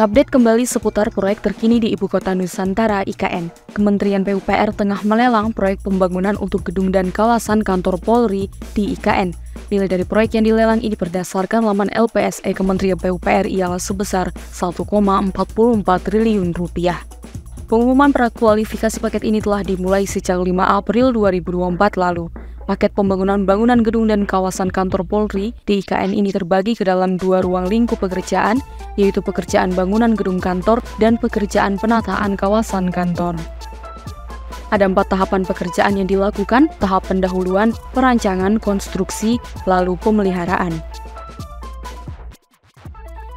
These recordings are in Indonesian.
Mengupdate kembali seputar proyek terkini di Ibu Kota Nusantara (IKN). Kementerian PUPR tengah melelang proyek pembangunan untuk gedung dan kawasan kantor Polri di IKN. Nilai dari proyek yang dilelang ini berdasarkan laman LPSE Kementerian PUPR ialah sebesar 1,44 triliun rupiah. Pengumuman prakualifikasi paket ini telah dimulai sejak 5 April 2024 lalu. Paket pembangunan bangunan gedung dan kawasan kantor Polri di IKN ini terbagi ke dalam 2 ruang lingkup pekerjaan, yaitu pekerjaan bangunan gedung kantor dan pekerjaan penataan kawasan kantor. Ada 4 tahapan pekerjaan yang dilakukan, tahap pendahuluan, perancangan, konstruksi, lalu pemeliharaan.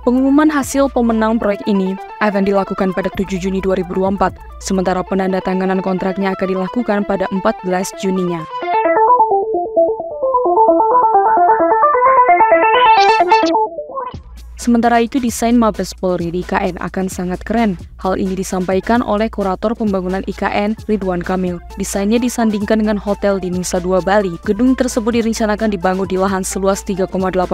Pengumuman hasil pemenang proyek ini akan dilakukan pada 7 Juni 2024, sementara penandatanganan kontraknya akan dilakukan pada 14 Juninya. Sementara itu, desain Mabes Polri di IKN akan sangat keren. Hal ini disampaikan oleh Kurator Pembangunan IKN, Ridwan Kamil. Desainnya disandingkan dengan hotel di Nusa Dua, Bali. Gedung tersebut direncanakan dibangun di lahan seluas 3,8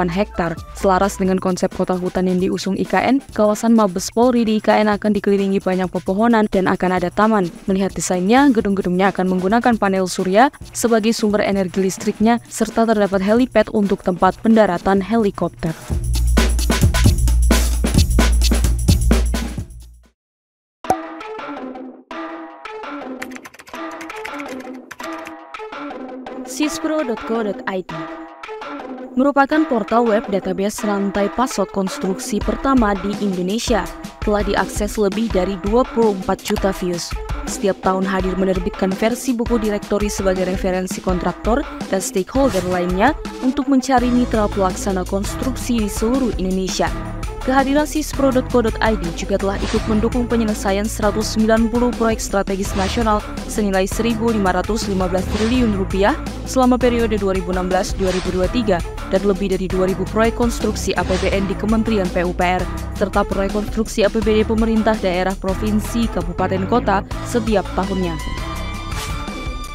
hektar. Selaras dengan konsep kota hutan yang diusung IKN, kawasan Mabes Polri di IKN akan dikelilingi banyak pepohonan dan akan ada taman. Melihat desainnya, gedung-gedungnya akan menggunakan panel surya sebagai sumber energi listriknya, serta terdapat helipad untuk tempat pendaratan helikopter. sispro.co.id merupakan portal web database rantai pasok konstruksi pertama di Indonesia. Telah diakses lebih dari 24 juta views. Setiap tahun hadir menerbitkan versi buku direktori sebagai referensi kontraktor dan stakeholder lainnya untuk mencari mitra pelaksana konstruksi di seluruh Indonesia. Kehadiran sispro.co.id juga telah ikut mendukung penyelesaian 190 proyek strategis nasional senilai 1.515 triliun rupiah selama periode 2016-2023 dan lebih dari 2.000 proyek konstruksi APBN di Kementerian PUPR serta proyek konstruksi APBD pemerintah daerah, provinsi, kabupaten, kota setiap tahunnya.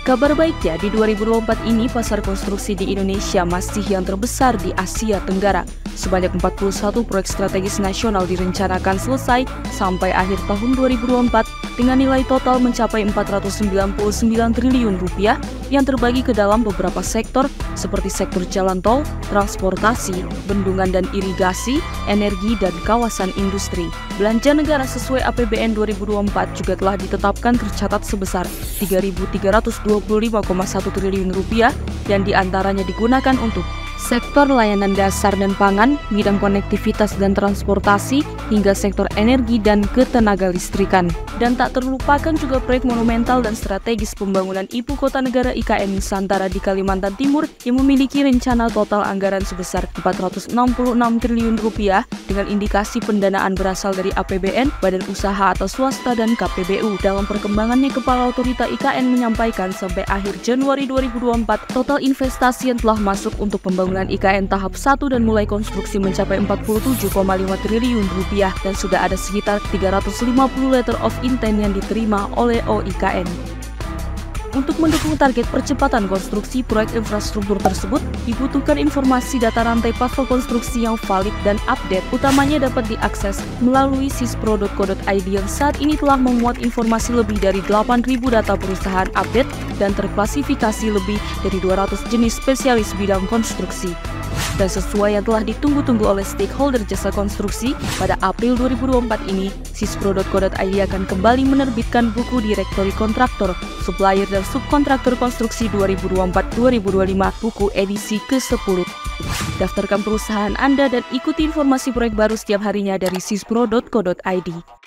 Kabar baiknya, di 2024 ini pasar konstruksi di Indonesia masih yang terbesar di Asia Tenggara. Sebanyak 41 proyek strategis nasional direncanakan selesai sampai akhir tahun 2024 dengan nilai total mencapai 499 triliun rupiah yang terbagi ke dalam beberapa sektor seperti sektor jalan tol, transportasi, bendungan dan irigasi, energi, dan kawasan industri. Belanja negara sesuai APBN 2024 juga telah ditetapkan tercatat sebesar 3.325,1 triliun rupiah yang diantaranya digunakan untuk sektor layanan dasar dan pangan, bidang konektivitas dan transportasi, hingga sektor energi dan ketenaga listrikan. Dan tak terlupakan juga proyek monumental dan strategis pembangunan Ibu Kota Negara IKN Nusantara di Kalimantan Timur yang memiliki rencana total anggaran sebesar 466 triliun rupiah dengan indikasi pendanaan berasal dari APBN, badan usaha atau swasta, dan KPBU. Dalam perkembangannya, Kepala Otorita IKN menyampaikan sampai akhir Januari 2024, total investasi yang telah masuk untuk pembangunan IKN tahap 1 dan mulai konstruksi mencapai 47,5 triliun rupiah dan sudah ada sekitar 350 letter of intent yang diterima oleh OIKN. Untuk mendukung target percepatan konstruksi proyek infrastruktur tersebut, dibutuhkan informasi data rantai pasok konstruksi yang valid dan update. Utamanya dapat diakses melalui sispro.co.id yang saat ini telah memuat informasi lebih dari 8.000 data perusahaan update dan terklasifikasi lebih dari 200 jenis spesialis bidang konstruksi. Dan sesuai yang telah ditunggu-tunggu oleh stakeholder jasa konstruksi, pada April 2024 ini, sispro.co.id akan kembali menerbitkan buku direktori kontraktor, supplier dan subkontraktor konstruksi 2024-2025, buku edisi ke-10. Daftarkan perusahaan Anda dan ikuti informasi proyek baru setiap harinya dari sispro.co.id.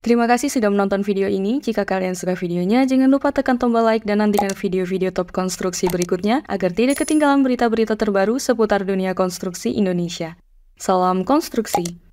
Terima kasih sudah menonton video ini. Jika kalian suka videonya, jangan lupa tekan tombol like dan nantikan video-video top konstruksi berikutnya agar tidak ketinggalan berita-berita terbaru seputar dunia konstruksi Indonesia. Salam konstruksi!